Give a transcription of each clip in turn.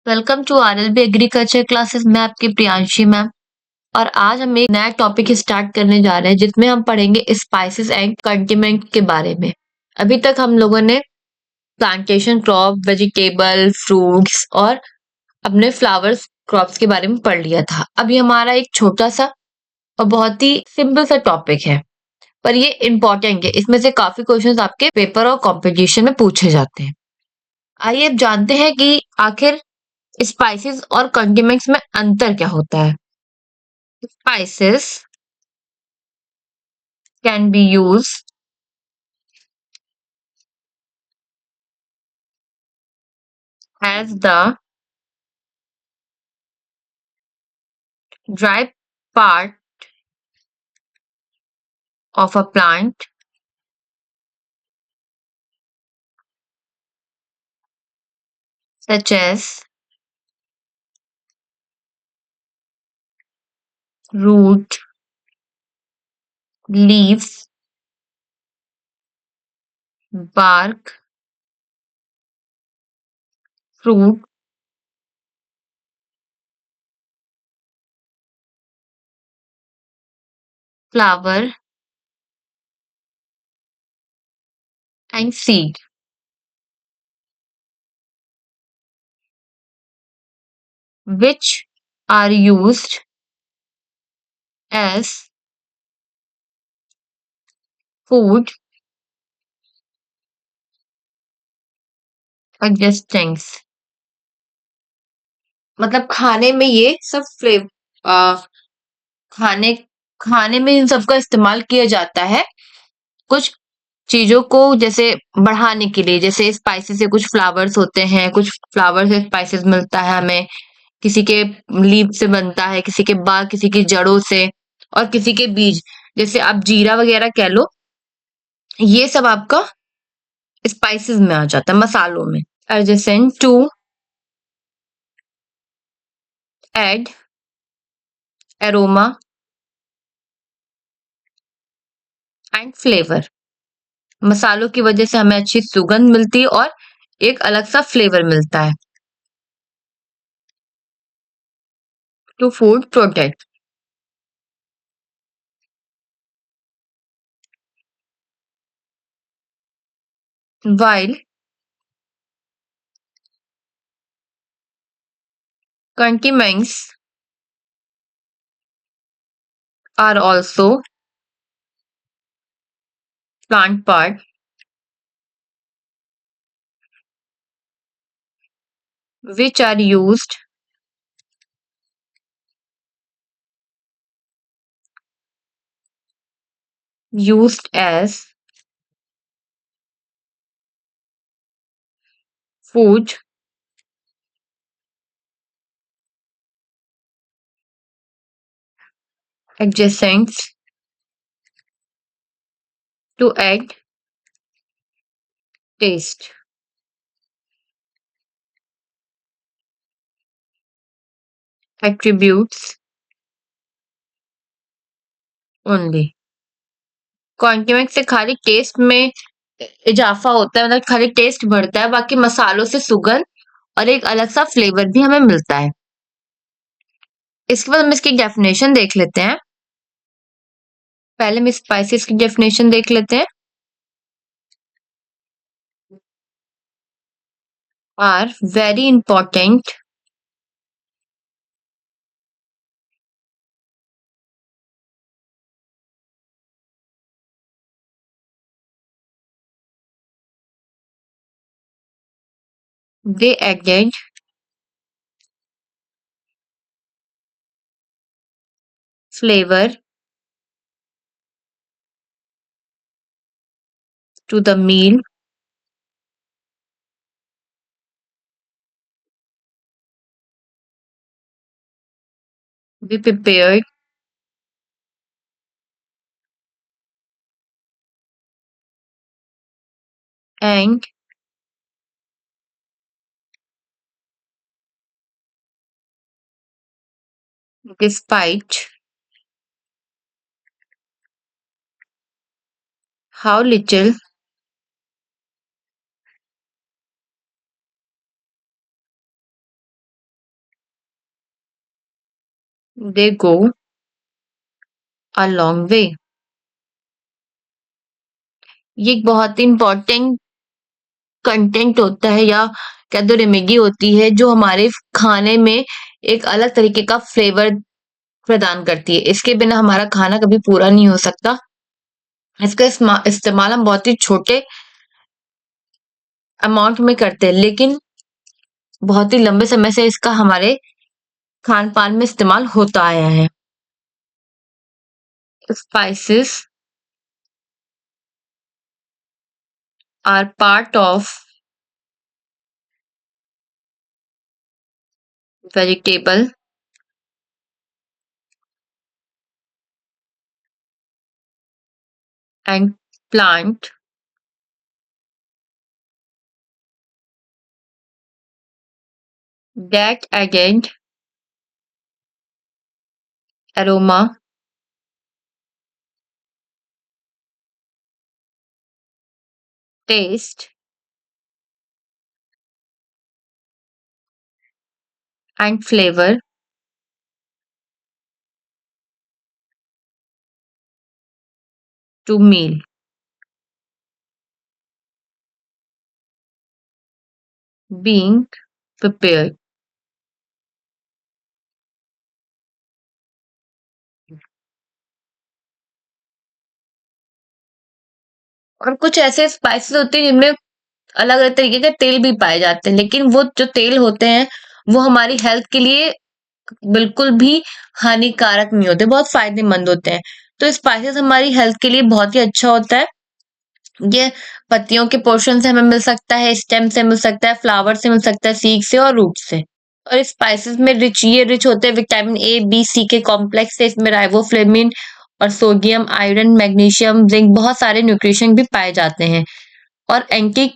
Welcome to RLB agriculture classes. मैं आपकी Priyanshi ma'am. और आज हम एक नया टॉपिक स्टार्ट करने जा रहे हैं जिसमें हम पढ़ेंगे स्पाइसेस एंड कंडिमेंट के बारे में। अभी तक हम लोगों ने प्लांटेशन क्रॉप, वेजिटेबल, फ्रूट्स और अपने फ्लावर्स क्रॉप्स के बारे में पढ़ लिया था। अब ये हमारा एक छोटा सा और बहुत ही सिंपल सा टॉपिक है, पर ये इम्पोर्टेंट है। इसमें से काफी क्वेश्चंस आपके पेपर और कॉम्पिटिशन में पूछे जाते हैं। आइए अब जानते हैं कि आखिर स्पाइसेस और कंडिमेंट्स में अंतर क्या होता है। Spices can be used as the dry part of a plant, such as root, leaves, bark, fruit, flower, and seed, which are used as food adjustments। मतलब खाने में ये सब खाने खाने में इन सबका इस्तेमाल किया जाता है कुछ चीजों को जैसे बढ़ाने के लिए। जैसे स्पाइसेस से कुछ फ्लावर्स होते हैं, कुछ फ्लावर से स्पाइसेस मिलता है हमें, किसी के लीफ से बनता है, किसी के बाद किसी की जड़ों से, और किसी के बीज। जैसे आप जीरा वगैरह कह लो, ये सब आपका स्पाइसेस में आ जाता है, मसालों में। Adjacent to add aroma and flavour. मसालों की वजह से हमें अच्छी सुगंध मिलती है और एक अलग सा फ्लेवर मिलता है। To food product, while condiments are also plant part, which are used as food adjacents to add taste, attributes only। Condiment से खाली टेस्ट में इजाफा होता है, मतलब खाली टेस्ट बढ़ता है, बाकी मसालों से सुगंध और एक अलग सा फ्लेवर भी हमें मिलता है। इसके बाद हम इसकी डेफिनेशन देख लेते हैं। पहले हम स्पाइसेस की डेफिनेशन देख लेते हैं। Are very important they added flavor to the meal we prepared and despite how little they go a long way। ये एक बहुत ही इम्पोर्टेंट कंटेंट होता है या कह दो रेमेडी होती है जो हमारे खाने में एक अलग तरीके का फ्लेवर प्रदान करती है। इसके बिना हमारा खाना कभी पूरा नहीं हो सकता। इसका इस्तेमाल हम बहुत ही छोटे अमाउंट में करते हैं, लेकिन बहुत ही लंबे समय से इसका हमारे खान-पान में इस्तेमाल होता आया है। Spices are part of vegetable and plant that added aroma, taste, and flavor to meal being prepared। और कुछ ऐसे स्पाइसेस होते हैं जिनमें अलग-अलग तरीके के तेल भी पाए जाते हैं, लेकिन वो जो तेल होते हैं, वो हमारी हेल्थ के लिए बिल्कुल भी हानिकारक नहीं होते, बहुत फ़ायदेमंद होते हैं। तो स्पाइसेस हमारी हेल्थ के लिए बहुत ही अच्छा होता है। ये पत्तियों के पोर्शन से हमें मिल सकता है, स्टेम से मिल सकता है, फ्लावर से मिल सकता है, सीड से और रूट से। और स्पाइसेस में रिच होते हैं विटामिन ए, बी, सी के कॉम्प्लेक्स से। इसमें राइबोफ्लेविन और सोडियम, आयरन, मैग्नीशियम, जिंक बहुत सारे न्यूट्रिशन भी पाए जाते हैं। और एंटी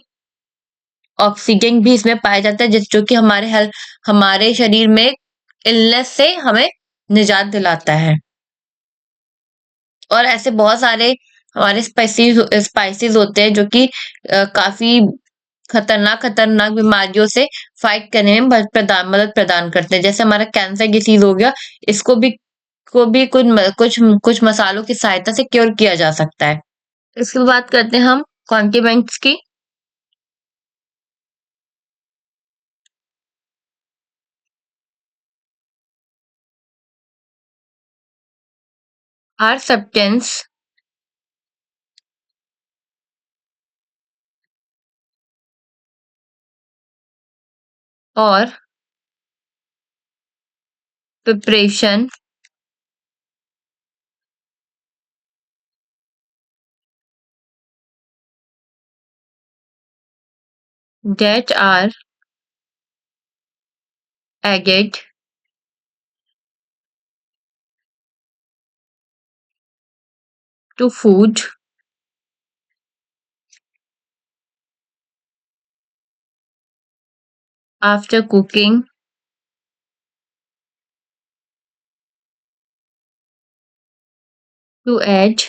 ऑक्सीडेंट भी इसमें पाया जाता है जिस जो कि हमारे शरीर में इलनेस से हमें निजात दिलाता है। और ऐसे बहुत सारे हमारे स्पाइसेस होते हैं जो कि काफी खतरनाक बीमारियों से फाइट करने में मदद प्रदान करते हैं। जैसे हमारा कैंसर डिसीज हो गया, इसको भी कुछ मसालों की सहायता से क्योर किया जा सकता है। इसके बाद बात करते हैं हम कॉन्टिमेंट्स की। आर सब्सटेंस और preparation that are added to food after cooking to add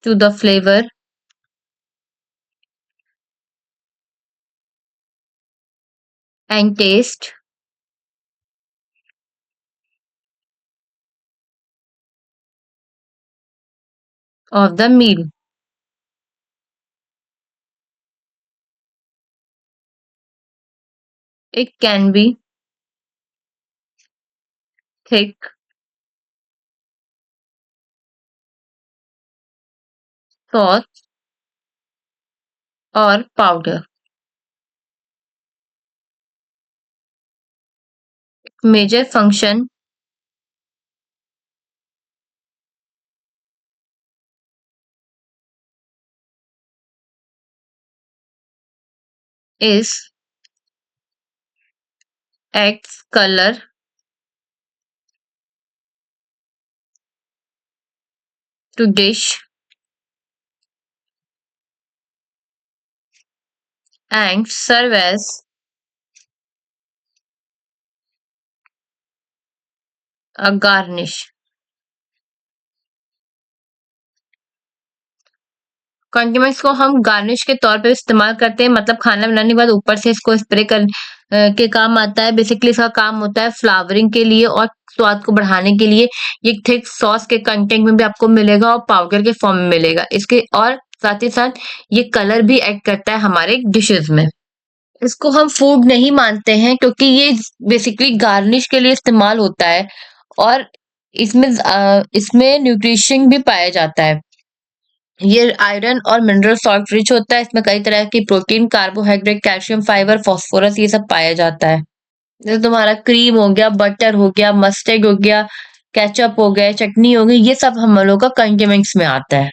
to the flavor and taste of the meal। It can be thick, sauce or powder। Major function is adds color to dish and serve as a garnish। कंडिमेंट्स को हम garnish के तौर पे इस्तेमाल करते हैं, मतलब खाना बनाने के बाद ऊपर से इसको स्प्रे के काम आता है। बेसिकली इसका काम होता है फ्लावरिंग के लिए और स्वाद को बढ़ाने के लिए। ये थिक सॉस के कंटेंट में भी आपको मिलेगा और पाउडर के फॉर्म में मिलेगा। इसके और साथ ही साथ ये कलर भी ऐड करता है हमारे डिशेज़ में। इसको हम फूड नहीं मानते हैं क्योंकि ये बेसिकली गार्निश के लिए इस्तेमाल होता है और इसमें न्यूट्रिशन भी पाया जाता है। ये आयरन और मिनरल सॉल्ट रिच होता है। इसमें कई तरह की protein, carbohydrate, calcium, fibre, phosphorus ये सब पाया जाता है। जैसे तुम्हारा क्रीम हो गया, बटर हो गया, मस्टर्ड हो गया, केचअप हो गया, चटनी हो गई, ये सब हम लोग का कंडिमेंट्स में आता है।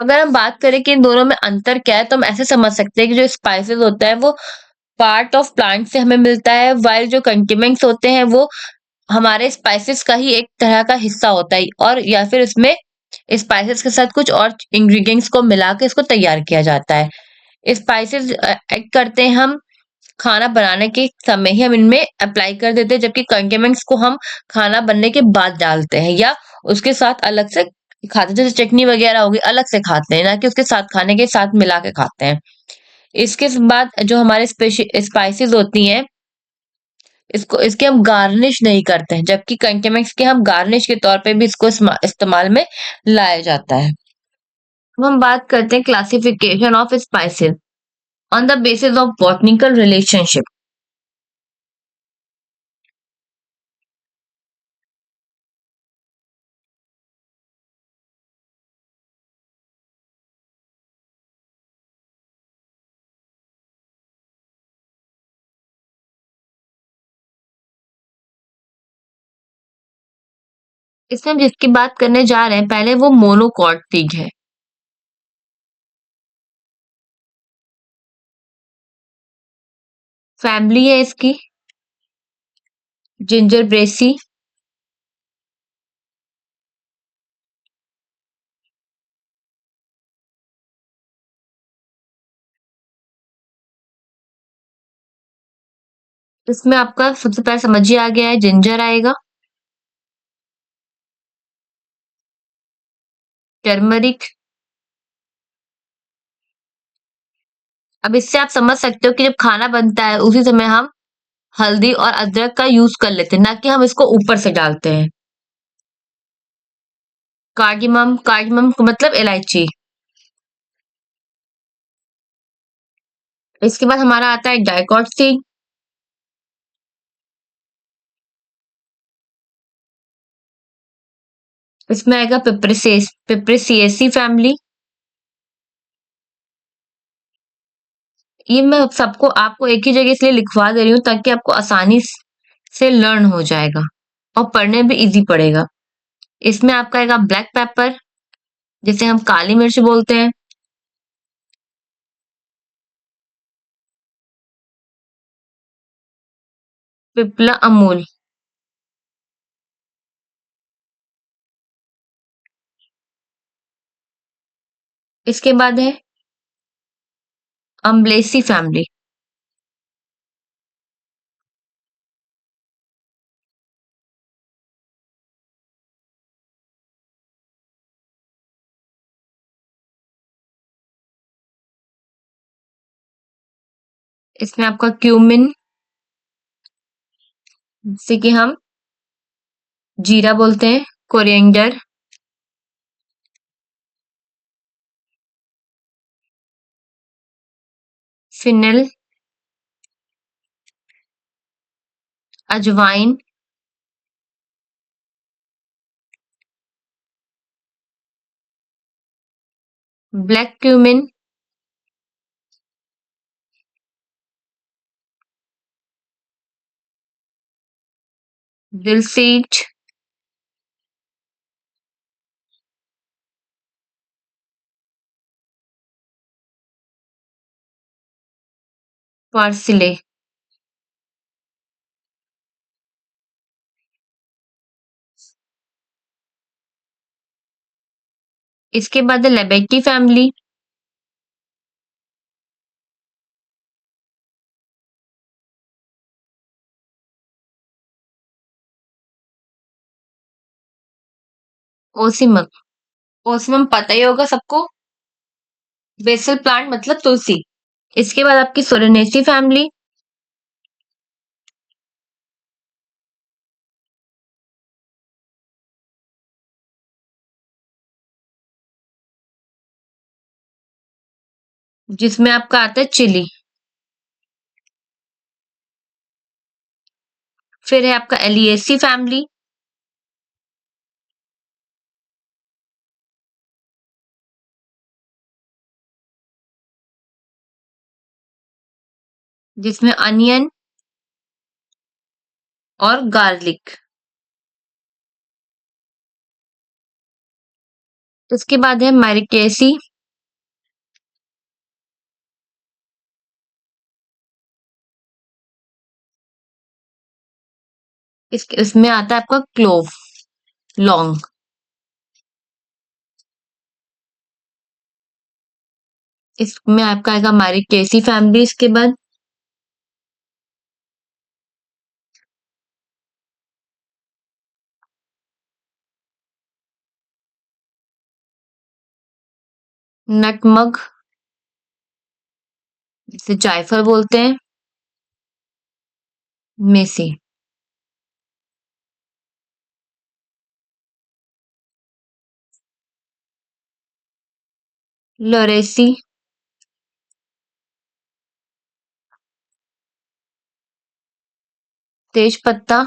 अगर हम बात करें कि इन दोनों में अंतर क्या है, तो हम ऐसे समझ सकते हैं कि जो स्पाइसेस होता है वो पार्ट ऑफ प्लांट से हमें मिलता है, व्हाइल जो कंडिमेंट्स होते हैं वो हमारे स्पाइसेस का ही एक तरह का हिस्सा होता है और या फिर इसमें स्पाइसेस के साथ कुछ और इंग्रेडिएंट्स को मिला के इसको तैयार किया जाता है। स्पाइसेस ऐड करते हैं हम खाना बनाने के समय ही हम इनमें अप्लाई कर देते हैं, जबकि कंडिमेंट्स को हम खाना बनने के बाद डालते हैं या उसके साथ अलग से खाते हैं। जैसे चटनी वगैरह हो गई अलग से खाते हैं, ना कि उसके साथ खाने के साथ मिला के खाते हैं। इसके बाद जो हमारे स्पाइसेस होती हैं, इसके हम गार्निश नहीं करते हैं, जबकि कंटेमेक्स के हम गार्निश के तौर पे भी इसको इस्तेमाल में लाया जाता है। अब हम बात करते हैं classification of spices on the basis of botanical relationship. इसमें हम जिसकी बात करने जा रहे हैं पहले वो मोनोकॉर्टिक है। फैमिली है इसकी जिंजर ब्रेसी। इसमें आपका सबसे पहले समझिए आ गया है, जिंजर आएगा, टर्मरिक। अब इससे आप समझ सकते हो कि जब खाना बनता है उसी समय हम हल्दी और अदरक का यूज कर लेते हैं, ना कि हम इसको ऊपर से डालते हैं। कार्डिमम, कार्डिमम का मतलब इलायची। इसके बाद हमारा आता है डाइकॉट सीड। इसमें आएगा पिपरेसिएसी फैमिली। ये मैं सबको आपको एक ही जगह इसलिए लिखवा दे रही हूँ ताकि आपको आसानी से लर्न हो जाएगा और पढ़ने में इजी पड़ेगा। इसमें आपका आएगा ब्लैक पेपर, जिसे हम काली मिर्च बोलते हैं। पिपला अमूल। इसके बाद है अम्बलेसी फैमिली। इसमें आपका क्यूमिन, जिसे कि हम जीरा बोलते हैं, कोरिएंडर, फिनेल, अजवाइन, ब्लैक क्यूमिन, दिल सीड, पार्सले। इसके बाद है लेबेटी फैमिली। ओसिमक। ओसिमम पता ही होगा सबको। बेसल प्लांट मतलब तुलसी। इसके बाद आपकी सोलेनेसी फैमिली, जिसमें आपका आता है चिली। फिर है आपका एलिएसी फैमिली, जिसमें अनियन और गार्लिक। उसके बाद है मैरिकेसी, इसमें आता है आपका क्लोव, लौंग। इसमें आपका आएगा मैरिकेसी फैमिली। इसके बाद नटमग, जिसे जायफल बोलते हैं, मेसी। लोरेसी, तेज पत्ता,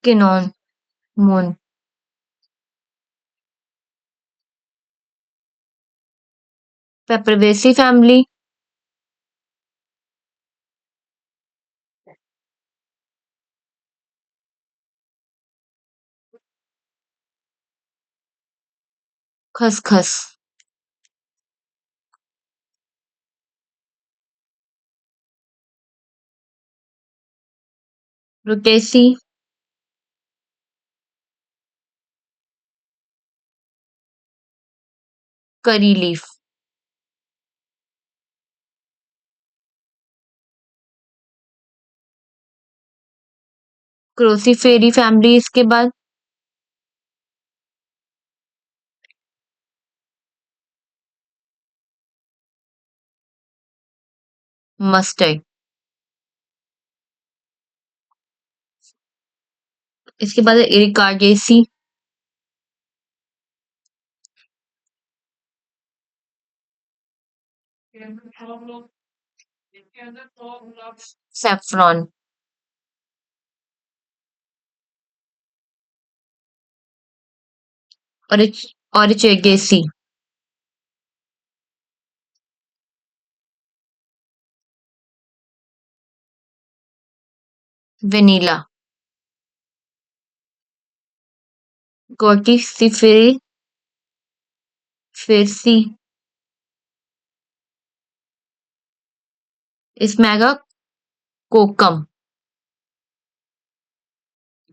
किनोन मोन। पेपरवेसी फैमिली, खसखस। Rutaceae, curry leaf. Cruciferae family. इसके बाद मस्टर्ड। इसके बाद है इरिकार्डेसी, सेफ्रॉन। ओरिचेगेसी, वेनिला। गोटिसिफेरी, फेरसी। इसमें आएगा कोकम।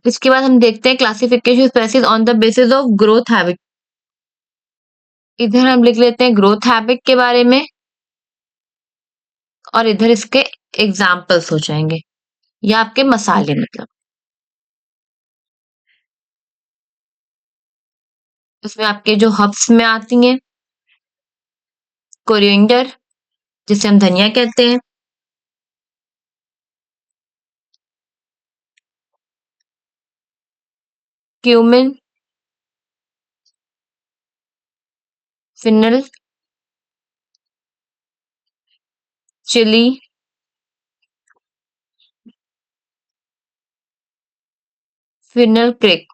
इसके बाद हम देखते हैं classification species on the basis of growth habit. इधर हम लिख लेते हैं ग्रोथ हैबिट के बारे में, और इधर इसके एग्जाम्पल्स हो जाएंगे, या आपके मसाले मतलब। उसमें आपके जो हब्स में आती हैं, कोरिएंडर, जिसे हम धनिया कहते हैं, cumin, fennel, chilli, fenugreek.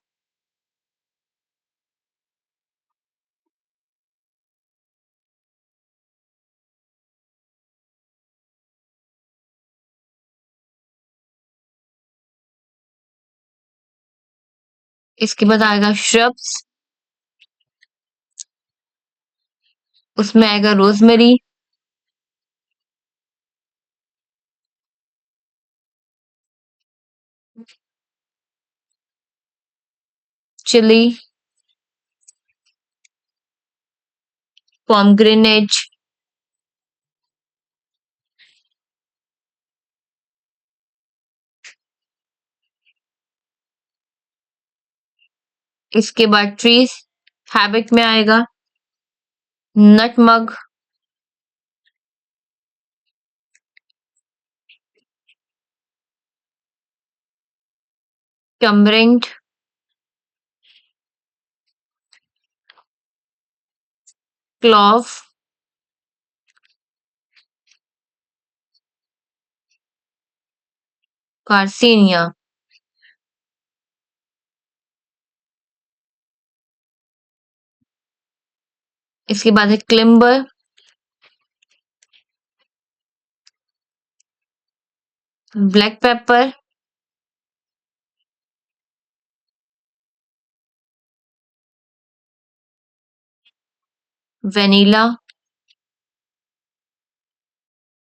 इसके बाद आएगा श्रब्स, उसमें आएगा रोजमेरी, चिली, पॉमग्रेनेट, इसके बाद ट्रीज हैबिट में आएगा, नटमग, टमरिंड, क्लॉव, कार्सिनिया। इसके बाद है climber, black pepper, vanilla,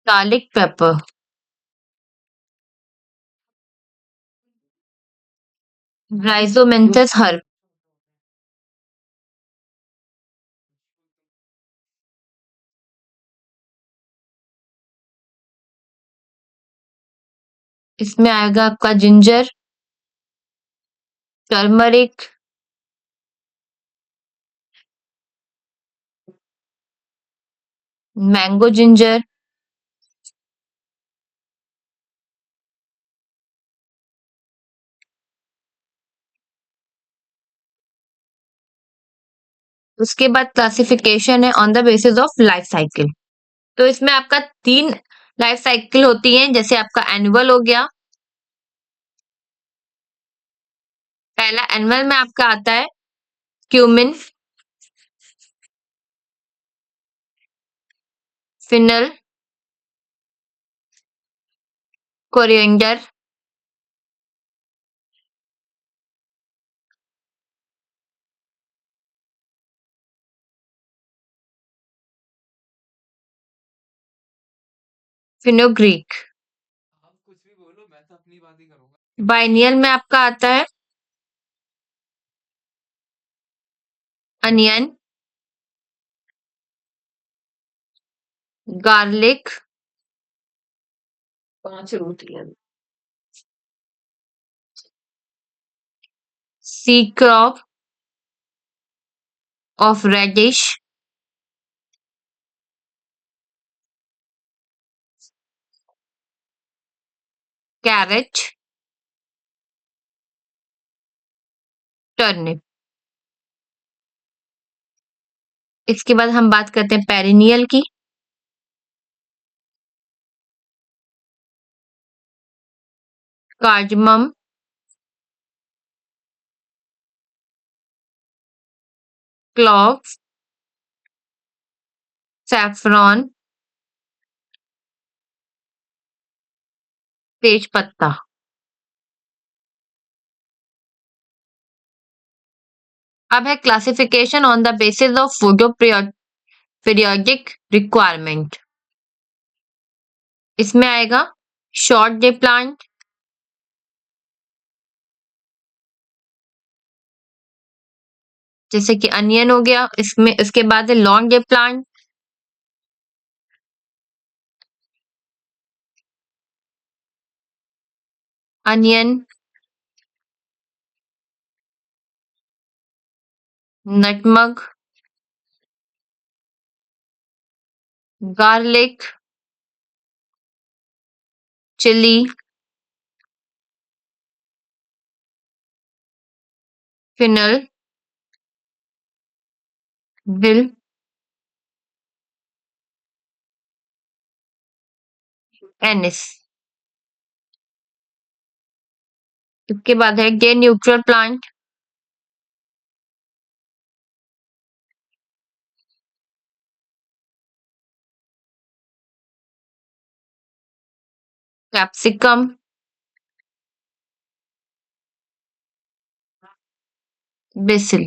garlic pepper. Rhizomatous herb. इसमें आएगा आपका जिंजर, टर्मरिक, मैंगो जिंजर, उसके बाद क्लासिफिकेशन है on the basis of life cycle. तो इसमें आपका 3 लाइफ साइकिल होती हैं, जैसे आपका एनुअल हो गया। पहला एनुअल में आपका आता है cumin, fennel, coriander, fenugreek. Biennial में आपका आता है अनियन, गार्लिक, 5 रोटियां, seed crop of radish, carrot, turnip. इसके बाद हम बात करते हैं पेरिनियल की। कार्डमम, क्लॉव, सैफरॉन, तेज पत्ता। अब है classification on the basis of photo periodic requirement. इसमें आएगा शॉर्ट डे प्लांट, जैसे कि अनियन हो गया। इसमें इसके बाद है long day plant, onion, nutmeg, garlic, chilli, fennel, dill, anise. इसके बाद है day neutral plant, capsicum, basil.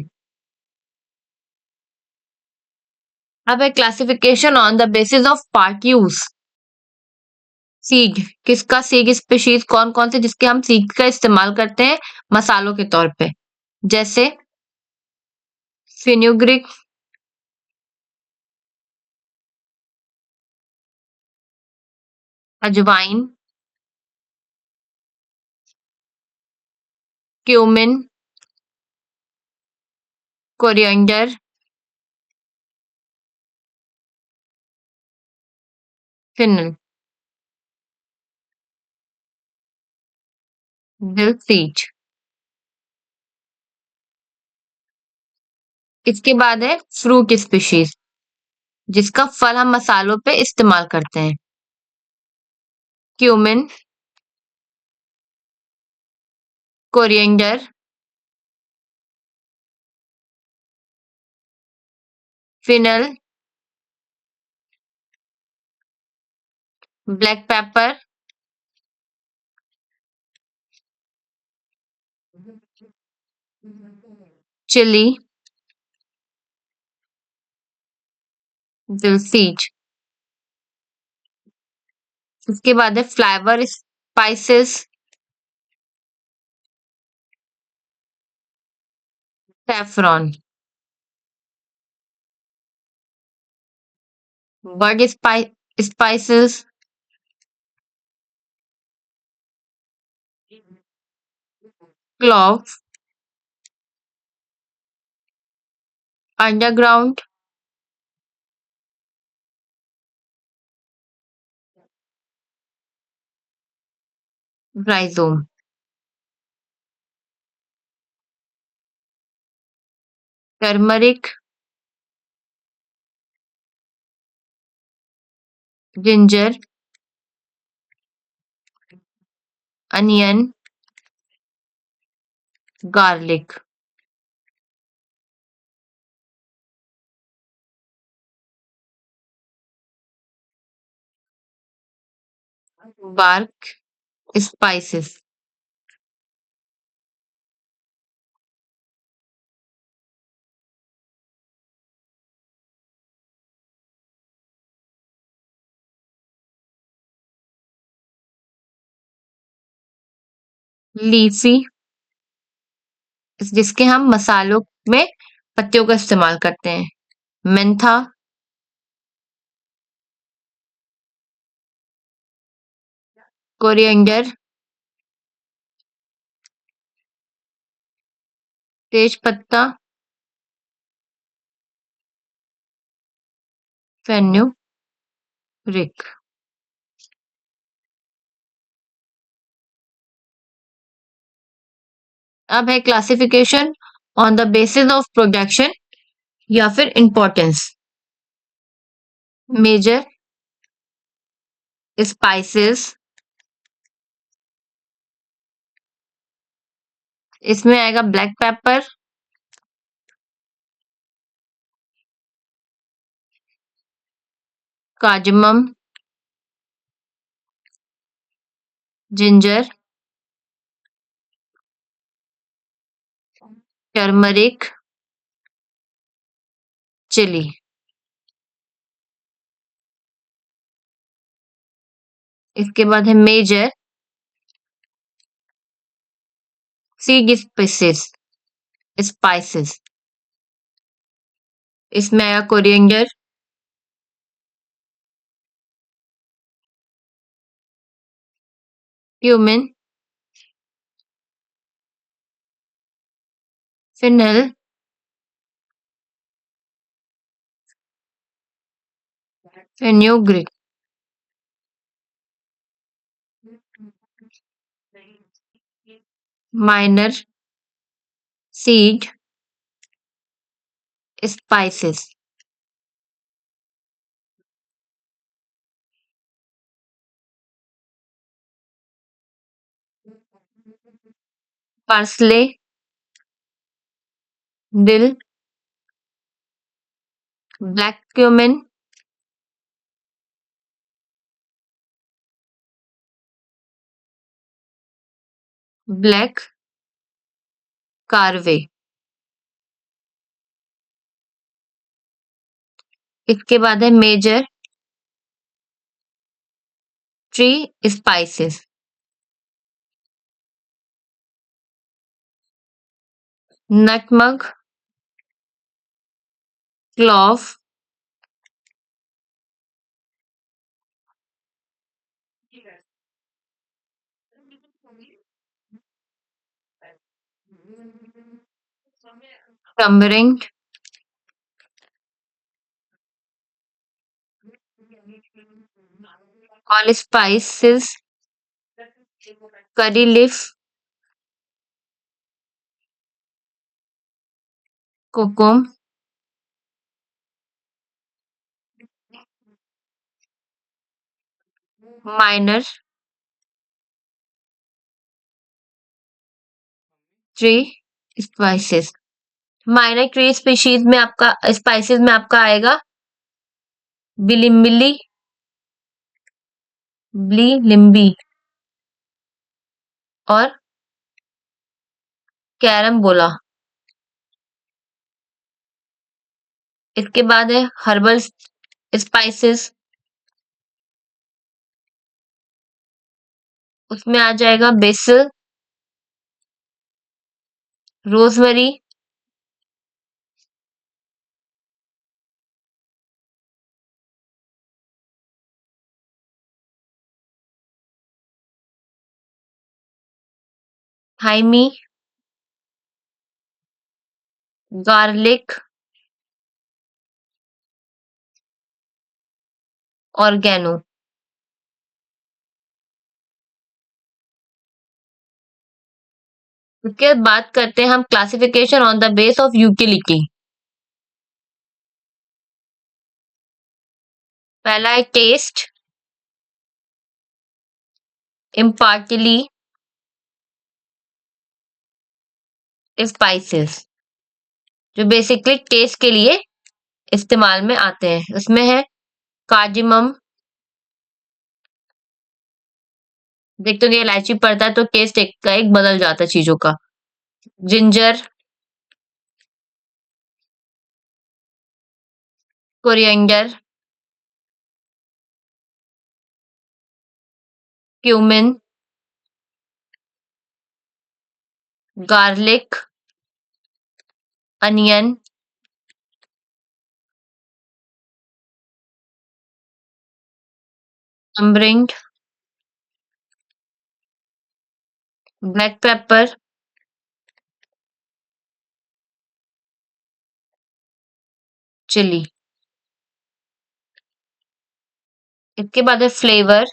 अब है classification on the basis of part use. Seed, किसका सीड स्पीशीज कौन कौन से जिसके हम सीड का इस्तेमाल करते हैं मसालों के तौर पे, जैसे फिन्यूग्रिक, अजवाइन, क्यूमिन, कोरिएंडर, फिनल, दिल सीज। इसके बाद है फ्रूट स्पीशीज, जिसका फल हम मसालों पे इस्तेमाल करते हैं। Cumin, coriander, fennel, black pepper, chilli, dill सीज। उसके बाद है flavour spices, saffron, bud spices, clove, underground, rhizome. Turmeric, ginger, onion, garlic. Bark spices, leafy, जिसके हम मसालों में पत्तियों का इस्तेमाल करते हैं। मेंथा, कोरिएंडर, तेज पत्ता, फेन्यूरिक। अब है classification on the basis of production या फिर इम्पोर्टेंस। मेजर स्पाइसेस, इसमें आएगा black pepper, cardamom, ginger, turmeric, chilli. इसके बाद है मेजर सीड स्पाइसेस, स्पाइसेस, इसमें आया coriander, cumin, fennel, fenugreek. Minor seed spices, parsley, dill, black cumin, black caraway. इसके बाद है major tree spices, nutmeg, clove, turmeric, all spices, curry leaf, kokum, minor tree spices. Minor tree species में आपका spices में आपका आएगा बिलिम्बिली, ब्ली लिम्बी और कैरम्बोला। इसके बाद है हर्बल स्पाइसेस, उसमें आ जाएगा बेसिल, रोजमेरी, थाइमी, गार्लिक, ऑर्गेनो। उसके बाद बात करते हैं हम classification on the base of utility. पहला है टेस्ट, इम्पार्टली स्पाइसेस, जो बेसिकली टेस्ट के लिए इस्तेमाल में आते हैं। उसमें है कार्डिमम, देखते हो ये इलायची पड़ता है तो टेस्ट एक का एक बदल जाता है चीजों का। Ginger, coriander, cumin, garlic, onion, tamarind, black pepper, chilli. इसके बाद है फ्लेवर,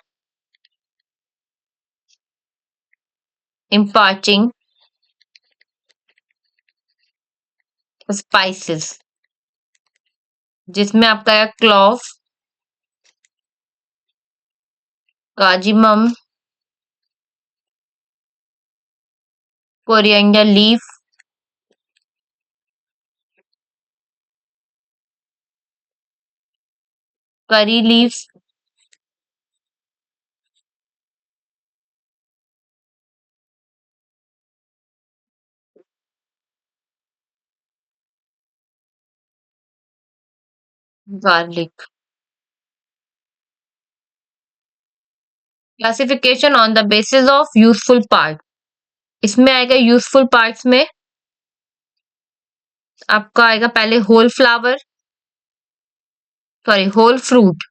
इम्पार्टिंग स्पाइसेस, जिसमें आपका है clove, cardamom, coriander leaf, curry leaves, garlic. Classification on the basis of useful part, इसमें आएगा यूजफुल पार्ट्स में आपका आएगा पहले whole flower, sorry whole fruit,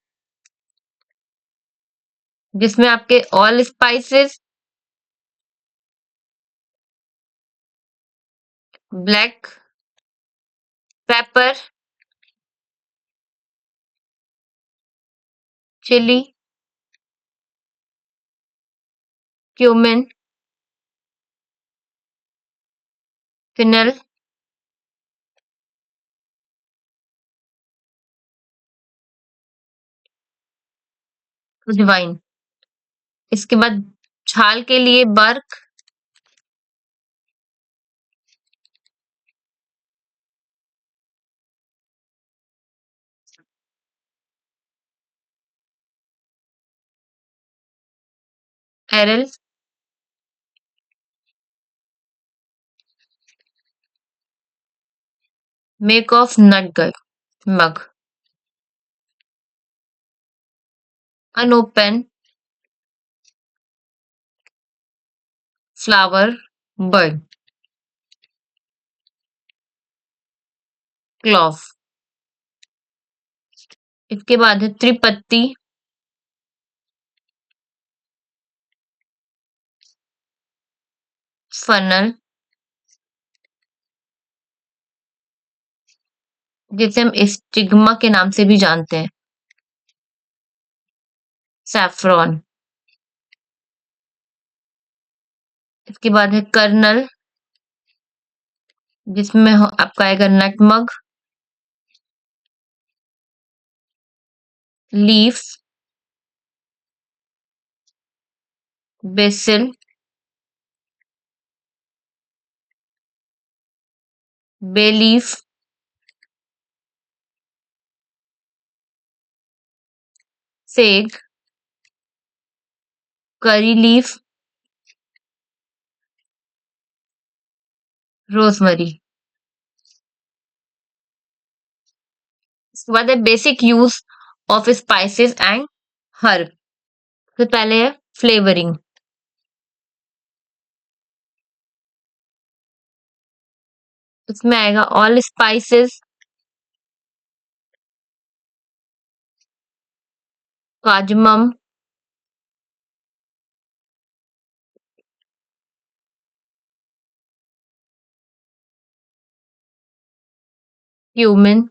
जिसमें आपके all spices, black pepper, chilli, cumin, fennel, अजवाइन। इसके बाद छाल के लिए bark, aril, mace of nut mug, अनओपन flower bird, clove. इसके बाद है त्रिपत्ती, फनल, जिसे हम स्टिग्मा के नाम से भी जानते हैं। सैफरॉन। इसके बाद है कर्नल, जिसमें आपका आएगा nutmeg. Leaves, basil, bay leaf, sage, curry leaf, rosemary. इसके बाद है basic use of spices and herb. तो पहले है फ्लेवरिंग। इसमें आएगा all spices, cardamom, cumin,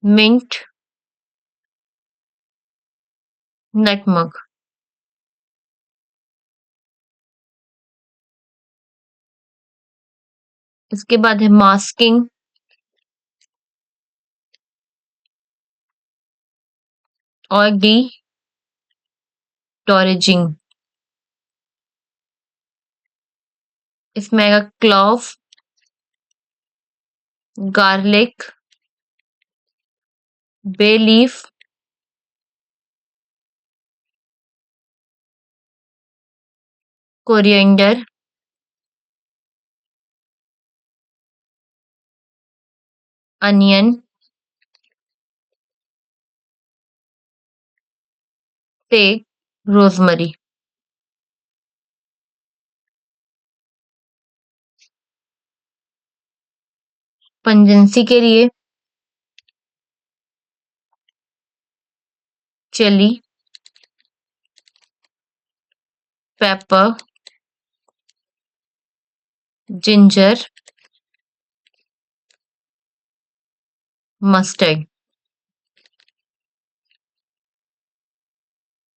mint, nutmeg. इसके बाद है मास्किंग और डी टोरेजिंग। इसमें आएगा clove, garlic, bay leaf, coriander, onion, sage, rosemary. Pungency के लिए chilli, pepper, ginger, mustard.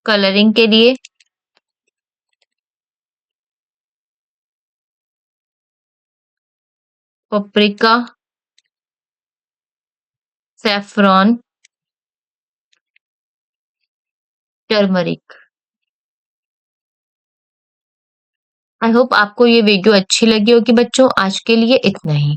Colouring के लिए paprika, saffron, turmeric. I hope आपको ये वीडियो अच्छी लगी होगी बच्चों। आज के लिए इतना ही।